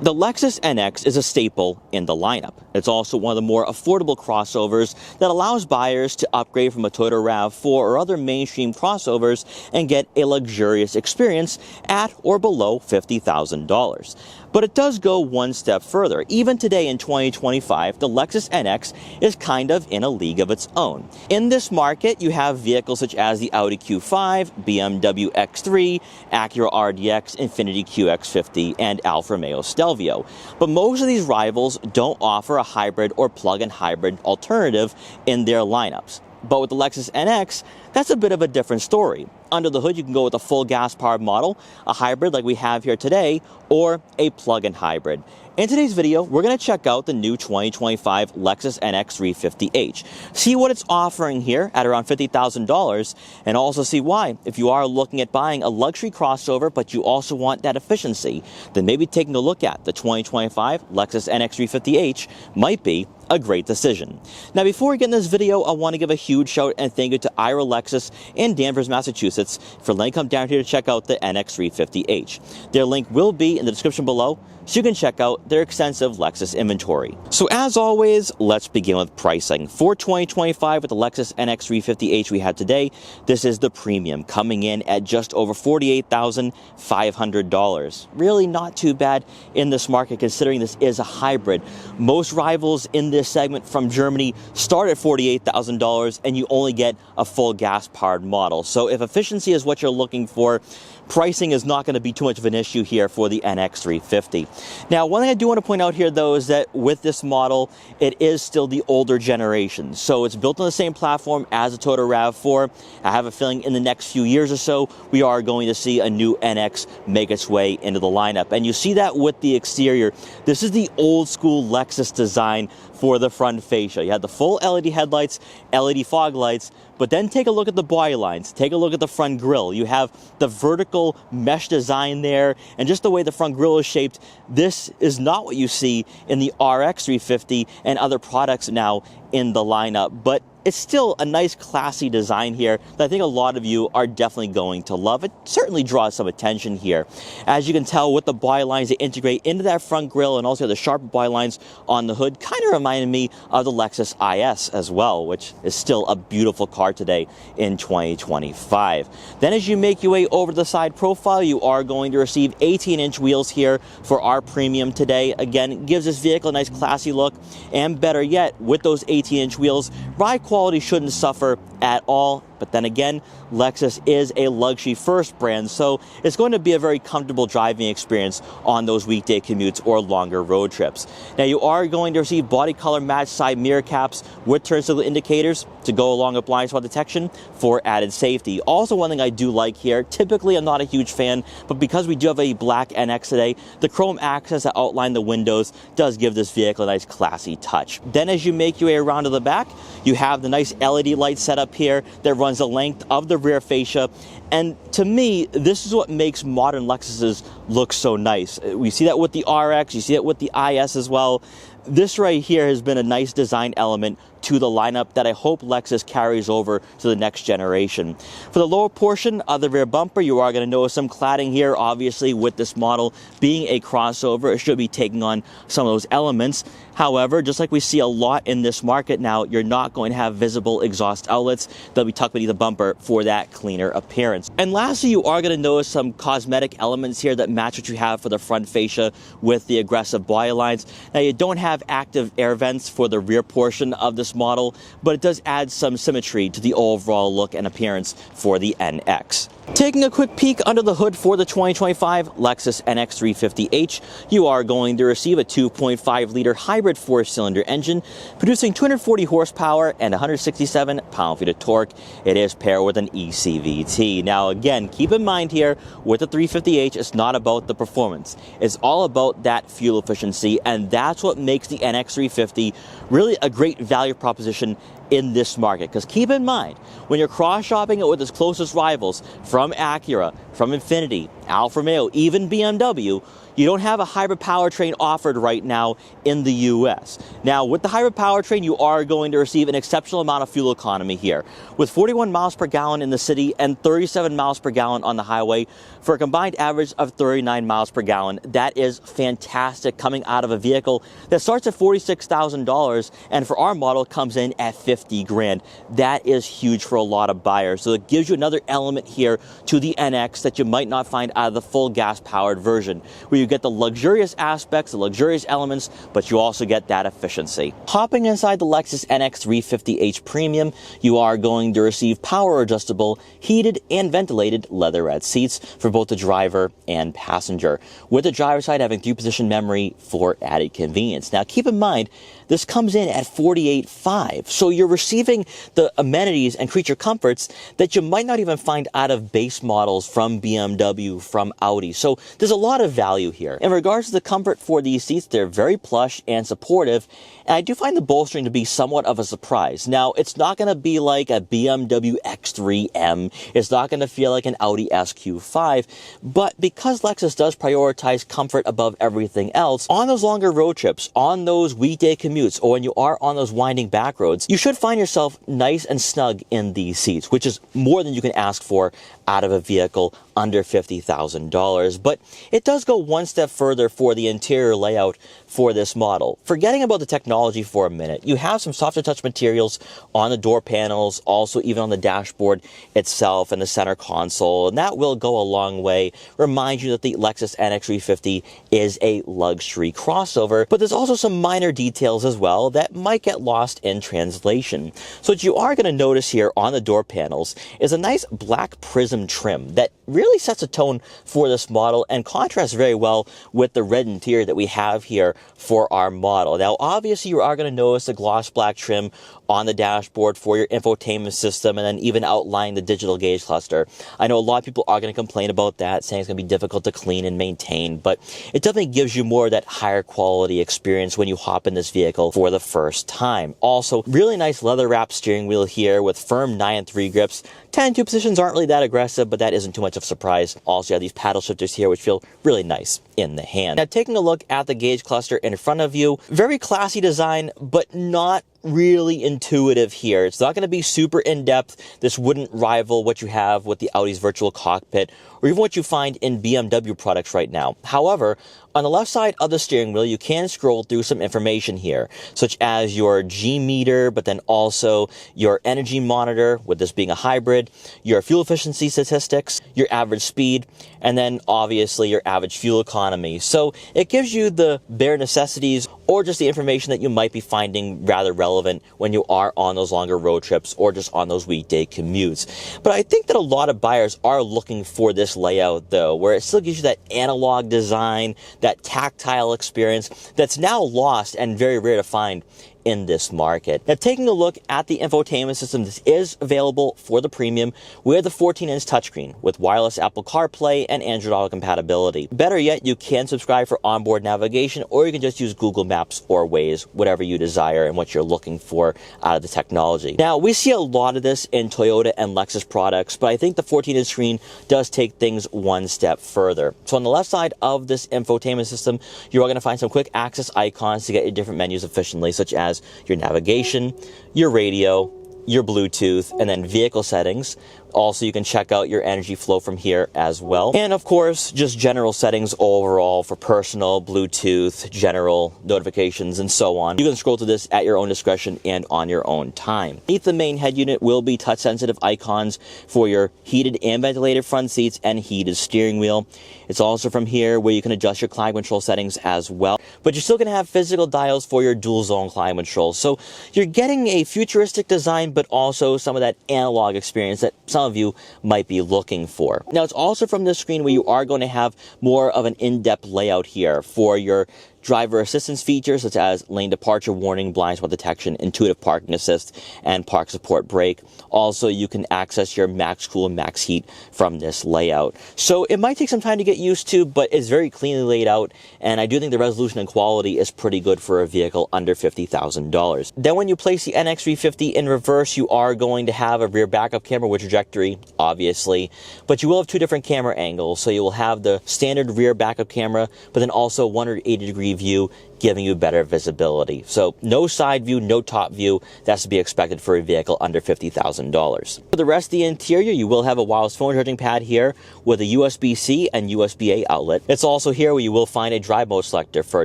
The Lexus NX is a staple in the lineup. It's also one of the more affordable crossovers that allows buyers to upgrade from a Toyota RAV4 or other mainstream crossovers and get a luxurious experience at or below $50,000. But it does go one step further. Even today in 2025, the Lexus NX is kind of in a league of its own. In this market, you have vehicles such as the Audi Q5, BMW X3, Acura RDX, Infiniti QX50, and Alfa Romeo Stelvio. But most of these rivals don't offer a hybrid or plug-in hybrid alternative in their lineups. But with the Lexus NX, that's a bit of a different story. Under the hood, you can go with a full gas-powered model, a hybrid like we have here today, or a plug-in hybrid. In today's video, we're going to check out the new 2025 Lexus NX 350h, see what it's offering here at around $50,000, and also see why, if you are looking at buying a luxury crossover but you also want that efficiency, then maybe taking a look at the 2025 Lexus NX 350h might be a great decision. Now, before we get in this video, I want to give a huge shout and thank you to Ira Lexus in Danvers, Massachusetts for letting me come down here to check out the NX 350h. Their link will be in the description below, so you can check out their extensive Lexus inventory. So as always, let's begin with pricing. For 2025 with the Lexus NX 350h we have today, this is the premium, coming in at just over $48,500. Really not too bad in this market considering this is a hybrid. Most rivals in this segment from Germany start at $48,000 and you only get a full gas-powered model. So if efficiency is what you're looking for, pricing is not going to be too much of an issue here for the NX 350. Now, one thing I do want to point out here, though, is that with this model, it is still the older generation. So it's built on the same platform as the Toyota RAV4. I have a feeling in the next few years or so, we are going to see a new NX make its way into the lineup. And you see that with the exterior. This is the old school Lexus design for the front fascia. You have the full LED headlights, LED fog lights, but then take a look at the body lines, take a look at the front grille. You have the vertical mesh design there, and just the way the front grille is shaped, this is not what you see in the RX 350 and other products now in the lineup. But it's still a nice, classy design here that I think a lot of you are definitely going to love. It certainly draws some attention here. As you can tell with the body lines, they integrate into that front grille and also the sharp body lines on the hood. Kind of reminded me of the Lexus IS as well, which is still a beautiful car today in 2025. Then as you make your way over to the side profile, you are going to receive 18-inch wheels here for our premium today. Again, gives this vehicle a nice, classy look. And better yet, with those 18-inch wheels, ride quality shouldn't suffer at all. But then again, Lexus is a luxury first brand, so it's going to be a very comfortable driving experience on those weekday commutes or longer road trips. Now, you are going to receive body color matched side mirror caps with turn signal indicators to go along with blind spot detection for added safety. Also, one thing I do like here, typically I'm not a huge fan, but because we do have a black NX today, the chrome accents that outline the windows does give this vehicle a nice classy touch. Then as you make your way around to the back, you have the nice LED light setup here that runs the length of the rear fascia, and to me, this is what makes modern Lexuses look so nice. We see that with the RX, you see it with the IS as well. This right here has been a nice design element to the lineup that I hope Lexus carries over to the next generation. For the lower portion of the rear bumper, you are going to notice some cladding here. Obviously, with this model being a crossover, it should be taking on some of those elements. However, just like we see a lot in this market now, you're not going to have visible exhaust outlets. They'll be tucked beneath the bumper for that cleaner appearance. And lastly, you are going to notice some cosmetic elements here that match what you have for the front fascia with the aggressive body lines. Now, you don't have active air vents for the rear portion of this model, but it does add some symmetry to the overall look and appearance for the NX. Taking a quick peek under the hood for the 2025 Lexus NX 350h, you are going to receive a 2.5-liter hybrid 4-cylinder engine, producing 240 horsepower and 167 pound-feet of torque. It is paired with an ECVT. Now, again, keep in mind here, with the 350h, it's not about the performance. It's all about that fuel efficiency, and that's what makes the NX 350 really a great value proposition in this market. Because keep in mind, when you're cross-shopping it with its closest rivals from Acura, from Infiniti, Alfa Romeo, even BMW, you don't have a hybrid powertrain offered right now in the US. Now, with the hybrid powertrain, you are going to receive an exceptional amount of fuel economy here, with 41 miles per gallon in the city and 37 miles per gallon on the highway for a combined average of 39 miles per gallon. That is fantastic coming out of a vehicle that starts at $46,000 and for our model comes in at 50 grand. That is huge for a lot of buyers. So it gives you another element here to the NX that you might not find out of the full gas powered version, where you get the luxurious aspects, the luxurious elements, but you also get that efficiency. Hopping inside the Lexus NX 350h Premium, you are going to receive power adjustable, heated and ventilated leatherette seats for both the driver and passenger, with the driver's side having 3-position memory for added convenience. Now keep in mind, this comes in at $48,500, so you're receiving the amenities and creature comforts that you might not even find out of base models from BMW, from Audi. So there's a lot of value here. In regards to the comfort for these seats, they're very plush and supportive, and I do find the bolstering to be somewhat of a surprise. Now, it's not going to be like a BMW X3M, it's not going to feel like an Audi SQ5, but because Lexus does prioritize comfort above everything else, on those longer road trips, on those weekday commutes, or when you are on those winding back roads, you should find yourself nice and snug in these seats, which is more than you can ask for out of a vehicle under $50,000. But it does go one step further for the interior layout for this model. Forgetting about the technology for a minute, you have some softer touch materials on the door panels, also even on the dashboard itself and the center console, and that will go a long way. Remind you that the Lexus NX 350 is a luxury crossover, but there's also some minor details as well that might get lost in translation. So what you are going to notice here on the door panels is a nice black prism trim that really sets a tone for this model and contrasts very well with the red interior that we have here for our model. Now, obviously, you are going to notice the gloss black trim on the dashboard for your infotainment system, and then even outline the digital gauge cluster. I know a lot of people are going to complain about that, saying it's going to be difficult to clean and maintain, but it definitely gives you more of that higher quality experience when you hop in this vehicle for the first time. Also, really nice leather wrapped steering wheel here with firm 9-3 grips. 10-2 positions aren't really that aggressive, but that isn't too much of a surprise. Also, you have these paddle shifters here, which feel really nice in the hand. Now, taking a look at the gauge cluster in front of you, very classy design, but not really intuitive here. It's not going to be super in-depth. This wouldn't rival what you have with the Audi's virtual cockpit, or even what you find in BMW products right now. However, on the left side of the steering wheel, you can scroll through some information here, such as your G meter, but then also your energy monitor, with this being a hybrid, your fuel efficiency statistics, your average speed, and then obviously your average fuel economy. So it gives you the bare necessities, or just the information that you might be finding rather relevant when you are on those longer road trips or just on those weekday commutes. But I think that a lot of buyers are looking for this layout, though, where it still gives you that analog design, that tactile experience that's now lost and very rare to find in this market. Now, taking a look at the infotainment system, this is available for the premium with the 14-inch touchscreen with wireless Apple CarPlay and Android Auto compatibility. Better yet, you can subscribe for onboard navigation, or you can just use Google Maps or Waze, whatever you desire and what you're looking for out of the technology. Now, we see a lot of this in Toyota and Lexus products, but I think the 14-inch screen does take things one step further. So on the left side of this infotainment system, you're going to find some quick access icons to get your different menus efficiently, such as your navigation, your radio, your Bluetooth, and then vehicle settings. Also, you can check out your energy flow from here as well. And of course, just general settings overall for personal, Bluetooth, general notifications, and so on. You can scroll through this at your own discretion and on your own time. Beneath the main head unit will be touch-sensitive icons for your heated and ventilated front seats and heated steering wheel. It's also from here where you can adjust your climate control settings as well. But you're still going to have physical dials for your dual-zone climate control. So you're getting a futuristic design, but also some of that analog experience that some of you might be looking for. Now, it's also from this screen where you are going to have more of an in-depth layout here for your driver assistance features such as lane departure warning, blind spot detection, intuitive parking assist, and park support brake. Also, you can access your max cool and max heat from this layout. So it might take some time to get used to, but it's very cleanly laid out, and I do think the resolution and quality is pretty good for a vehicle under $50,000. Then when you place the NX 350 in reverse, you are going to have a rear backup camera with trajectory, obviously, but you will have two different camera angles. So you will have the standard rear backup camera, but then also 180-degree view, giving you better visibility. So no side view, no top view. That's to be expected for a vehicle under $50,000. For the rest of the interior, you will have a wireless phone charging pad here with a USB-C and USB-A outlet. It's also here where you will find a drive mode selector for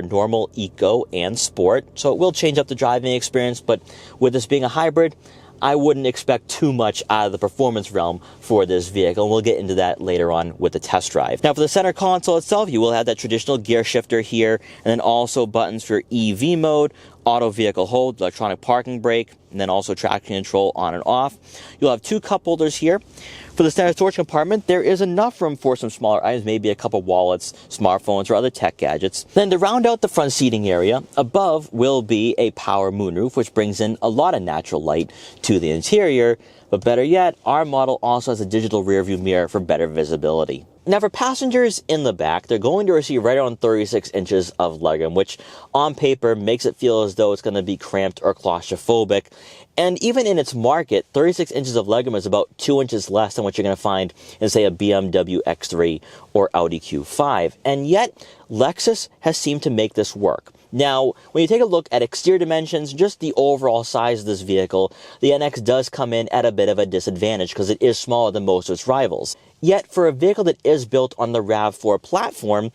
normal, eco, and sport. So it will change up the driving experience, but with this being a hybrid, I wouldn't expect too much out of the performance realm for this vehicle, and we'll get into that later on with the test drive. Now, for the center console itself, you will have that traditional gear shifter here, and then also buttons for EV mode, auto vehicle hold, electronic parking brake, and then also traction control on and off. You'll have two cup holders here. For the standard storage compartment, there is enough room for some smaller items, maybe a couple wallets, smartphones, or other tech gadgets. Then to round out the front seating area, above will be a power moonroof, which brings in a lot of natural light to the interior. But better yet, our model also has a digital rear view mirror for better visibility. Now, for passengers in the back, they're going to receive right around 36 inches of legroom, which on paper makes it feel as though it's going to be cramped or claustrophobic. And even in its market, 36 inches of legroom is about 2 inches less than what you're going to find in, say, a BMW X3 or Audi Q5. And yet, Lexus has seemed to make this work. Now, when you take a look at exterior dimensions, just the overall size of this vehicle, the NX does come in at a bit of a disadvantage because it is smaller than most of its rivals. Yet, for a vehicle that is built on the RAV4 platform,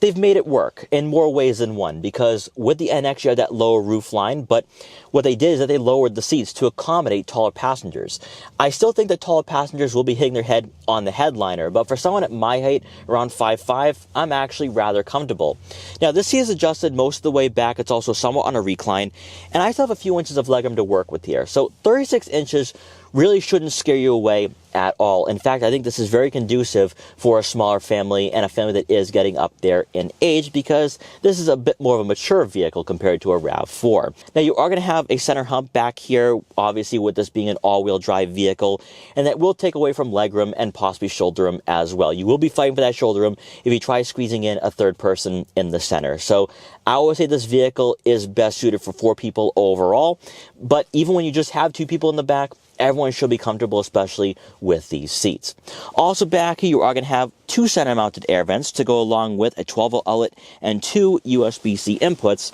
they've made it work in more ways than one, because with the NX you have that lower roof line, but what they did is that they lowered the seats to accommodate taller passengers. I still think that taller passengers will be hitting their head on the headliner, but for someone at my height, around 5'5", I'm actually rather comfortable. Now, this seat is adjusted most of the way back. It's also somewhat on a recline, and I still have a few inches of legroom to work with here. So 36 inches really shouldn't scare you away at all. In fact, I think this is very conducive for a smaller family and a family that is getting up there in age, because this is a bit more of a mature vehicle compared to a RAV4. Now, you are going to have a center hump back here, obviously with this being an all-wheel drive vehicle, and that will take away from legroom and possibly shoulder room as well. You will be fighting for that shoulder room if you try squeezing in a third person in the center. So I would say this vehicle is best suited for 4 people overall, but even when you just have 2 people in the back, everyone should be comfortable, especially with these seats. Also back here, you are going to have 2 center-mounted air vents to go along with a 12-volt outlet and 2 USB-C inputs.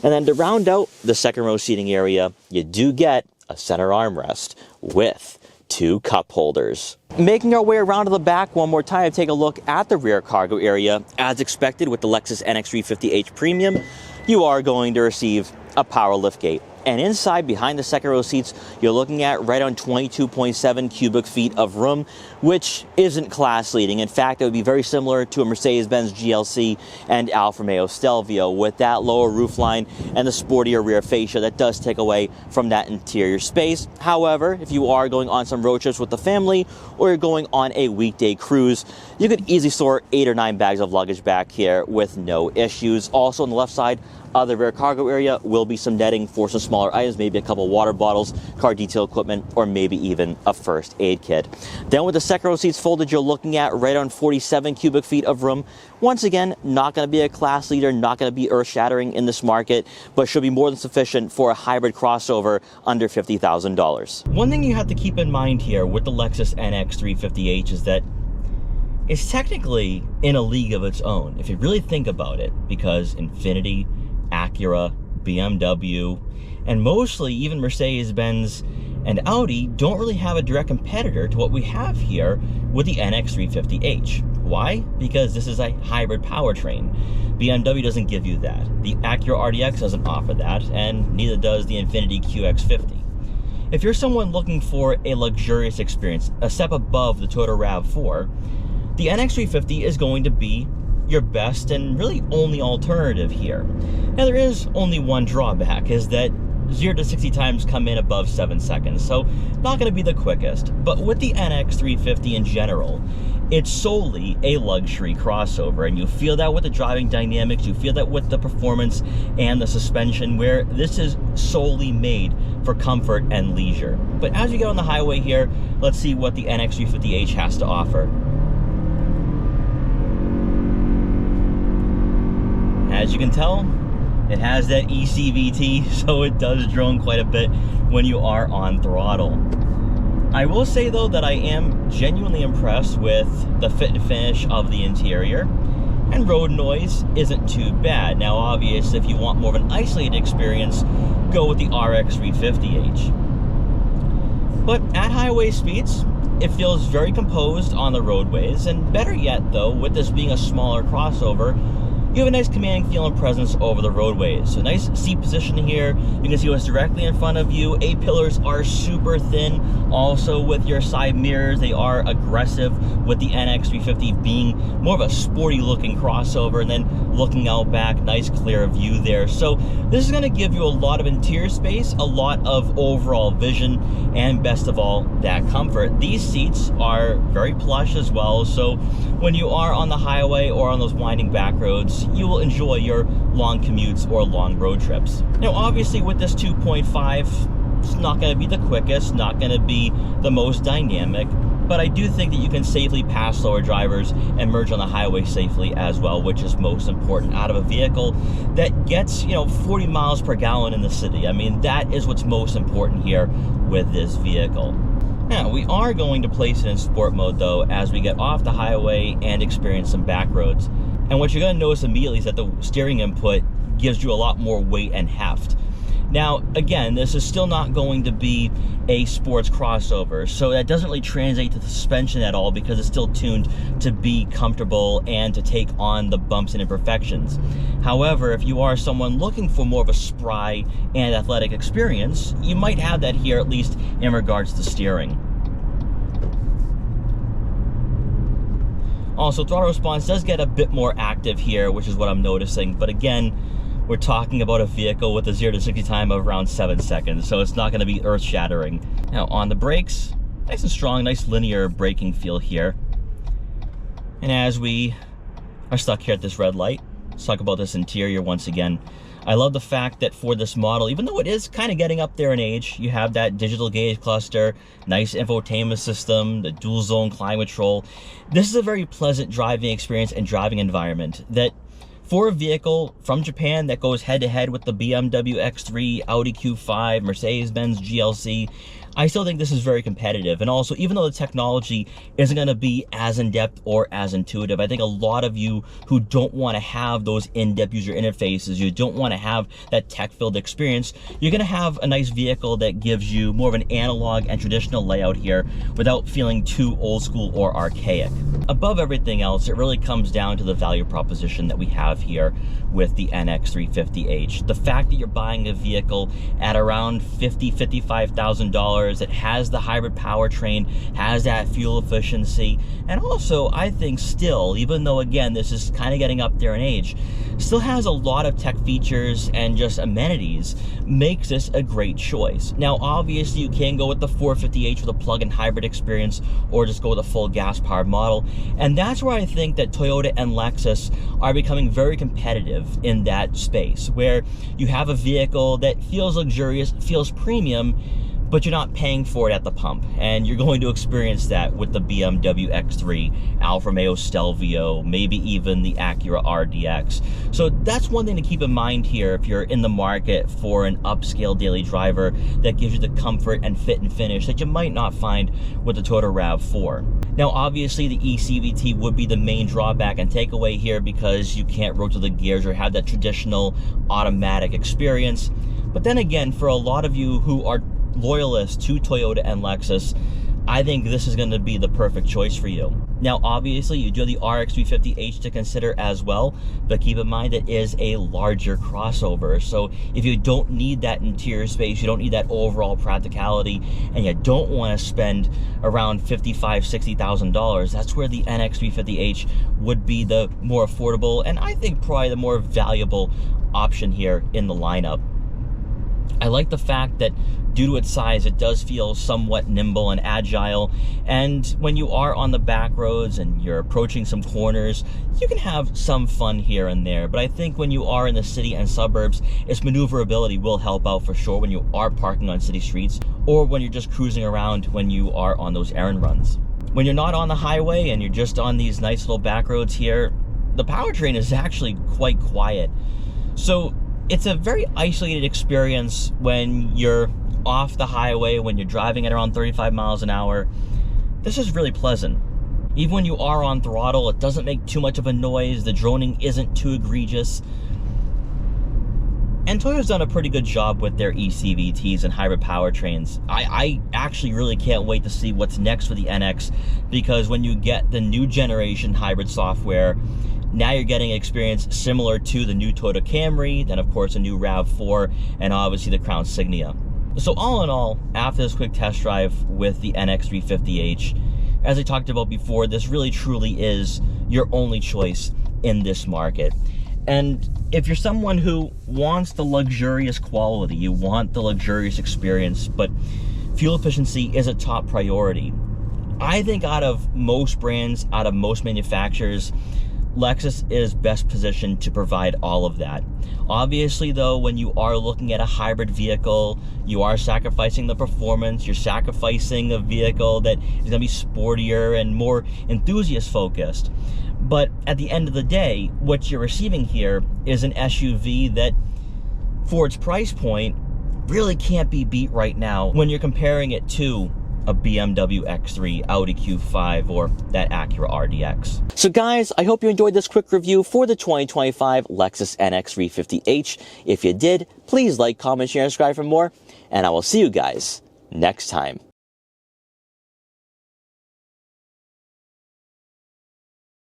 And then to round out the second row seating area, you do get a center armrest with 2 cup holders. Making our way around to the back one more time, take a look at the rear cargo area. As expected with the Lexus NX 350h Premium, you are going to receive a power liftgate. And inside, behind the second row seats, you're looking at right on 22.7 cubic feet of room, which isn't class leading. In fact, it would be very similar to a Mercedes-Benz GLC and Alfa Romeo Stelvio, with that lower roofline and the sportier rear fascia that does take away from that interior space. However, if you are going on some road trips with the family, or you're going on a weekday cruise, you could easily store 8 or 9 bags of luggage back here with no issues. Also on the left side of the rear cargo area will be some netting for some smaller items, maybe a couple water bottles, car detail equipment, or maybe even a first aid kit. Then with the second row seats folded, you're looking at right on 47 cubic feet of room. Once again, not going to be a class leader, not going to be earth-shattering in this market, but should be more than sufficient for a hybrid crossover under $50,000. One thing you have to keep in mind here with the Lexus NX 350h is that it's technically in a league of its own, if you really think about it, because Infiniti, Acura, BMW, and mostly even Mercedes-Benz and Audi don't really have a direct competitor to what we have here with the NX 350h. Why? Because this is a hybrid powertrain. BMW doesn't give you that. The Acura RDX doesn't offer that, and neither does the Infiniti QX50. If you're someone looking for a luxurious experience, a step above the Toyota RAV4, the NX 350 is going to be your best and really only alternative here. Now, there is only one drawback, is that 0 to 60 times come in above 7 seconds, so not going to be the quickest. But with the NX 350 in general, it's solely a luxury crossover, and you feel that with the driving dynamics, you feel that with the performance and the suspension, where this is solely made for comfort and leisure. But as we get on the highway here, let's see what the NX 350h has to offer. As you can tell, it has that ECVT, so it does drone quite a bit when you are on throttle. I will say though that I am genuinely impressed with the fit and finish of the interior, and road noise isn't too bad. Now obviously, if you want more of an isolated experience, go with the RX 350h. But at highway speeds, it feels very composed on the roadways, and better yet though, with this being a smaller crossover, you have a nice commanding feel and presence over the roadways. So nice seat position here. You can see what's directly in front of you. A-pillars are super thin. Also with your side mirrors, they are aggressive, with the NX 350 being more of a sporty looking crossover, and then looking out back, nice clear view there. So this is gonna give you a lot of interior space, a lot of overall vision, and best of all, that comfort. These seats are very plush as well, so when you are on the highway or on those winding back roads, you will enjoy your long commutes or long road trips. Now obviously with this 2.5, it's not going to be the quickest, not going to be the most dynamic, but I do think that you can safely pass slower drivers and merge on the highway safely as well, which is most important out of a vehicle that gets, 40 miles per gallon in the city. I mean, that is what's most important here with this vehicle. Now, we are going to place it in sport mode though as we get off the highway and experience some back roads. And what you're going to notice immediately is that the steering input gives you a lot more weight and heft. Now, again, this is still not going to be a sports crossover, so that doesn't really translate to the suspension at all, because it's still tuned to be comfortable and to take on the bumps and imperfections. However, if you are someone looking for more of a spry and athletic experience, you might have that here, at least in regards to steering. Also, throttle response does get a bit more active here, which is what I'm noticing. But again, we're talking about a vehicle with a 0 to 60 time of around 7 seconds, so it's not going to be earth-shattering. Now, on the brakes, nice and strong, nice linear braking feel here. And as we are stuck here at this red light, let's talk about this interior once again. I love the fact that for this model, even though it is kind of getting up there in age, you have that digital gauge cluster, nice infotainment system, the dual zone climate control. This is a very pleasant driving experience and driving environment that, for a vehicle from Japan that goes head to head with the BMW X3, Audi Q5, Mercedes-Benz GLC, I still think this is very competitive. And also, even though the technology isn't going to be as in-depth or as intuitive, I think a lot of you who don't want to have those in-depth user interfaces, you don't want to have that tech-filled experience, you're going to have a nice vehicle that gives you more of an analog and traditional layout here without feeling too old school or archaic. Above everything else, it really comes down to the value proposition that we have here with the NX 350h. The fact that you're buying a vehicle at around $55,000 that has the hybrid powertrain, has that fuel efficiency, and also I think still, even though again this is kind of getting up there in age, still has a lot of tech features and just amenities, makes this a great choice. Now obviously you can go with the 450h with a plug-in hybrid experience, or just go with a full gas-powered model, and that's where I think that Toyota and Lexus are becoming very competitive in that space, where you have a vehicle that feels luxurious, feels premium, but you're not paying for it at the pump. And you're going to experience that with the BMW X3, Alfa Romeo Stelvio, maybe even the Acura RDX. So that's one thing to keep in mind here if you're in the market for an upscale daily driver that gives you the comfort and fit and finish that you might not find with the Toyota RAV4. Now, obviously, the eCVT would be the main drawback and takeaway here, because you can't rotate the gears or have that traditional automatic experience. But then again, for a lot of you who are loyalists to Toyota and Lexus, I think this is going to be the perfect choice for you. Now, obviously, you do have the RX 350h to consider as well, but keep in mind it is a larger crossover. So if you don't need that interior space, you don't need that overall practicality, and you don't want to spend around $55,000-$60,000, that's where the NX 350h would be the more affordable, and I think probably the more valuable option here in the lineup. I like the fact that due to its size, it does feel somewhat nimble and agile. And when you are on the back roads and you're approaching some corners, you can have some fun here and there. But I think when you are in the city and suburbs, its maneuverability will help out for sure when you are parking on city streets, or when you're just cruising around when you are on those errand runs. When you're not on the highway and you're just on these nice little back roads here, the powertrain is actually quite quiet. So it's a very isolated experience when you're off the highway, when you're driving at around 35 miles an hour. This is really pleasant. Even when you are on throttle, it doesn't make too much of a noise. The droning isn't too egregious. And Toyota's done a pretty good job with their eCVTs and hybrid powertrains. I actually really can't wait to see what's next for the NX, because when you get the new generation hybrid software, now you're getting an experience similar to the new Toyota Camry, then of course a new RAV4, and obviously the Crown Signia. So all in all, after this quick test drive with the NX 350h, as I talked about before, this really truly is your only choice in this market. And if you're someone who wants the luxurious quality, you want the luxurious experience, but fuel efficiency is a top priority, I think out of most brands, out of most manufacturers, Lexus is best positioned to provide all of that. Obviously though, when you are looking at a hybrid vehicle, you are sacrificing the performance, you're sacrificing a vehicle that is going to be sportier and more enthusiast focused. But at the end of the day, what you're receiving here is an SUV that, for its price point, really can't be beat right now when you're comparing it to a BMW X3, Audi Q5, or that Acura RDX. So guys, I hope you enjoyed this quick review for the 2025 Lexus NX 350h. If you did, please like, comment, share, and subscribe for more, and I will see you guys next time.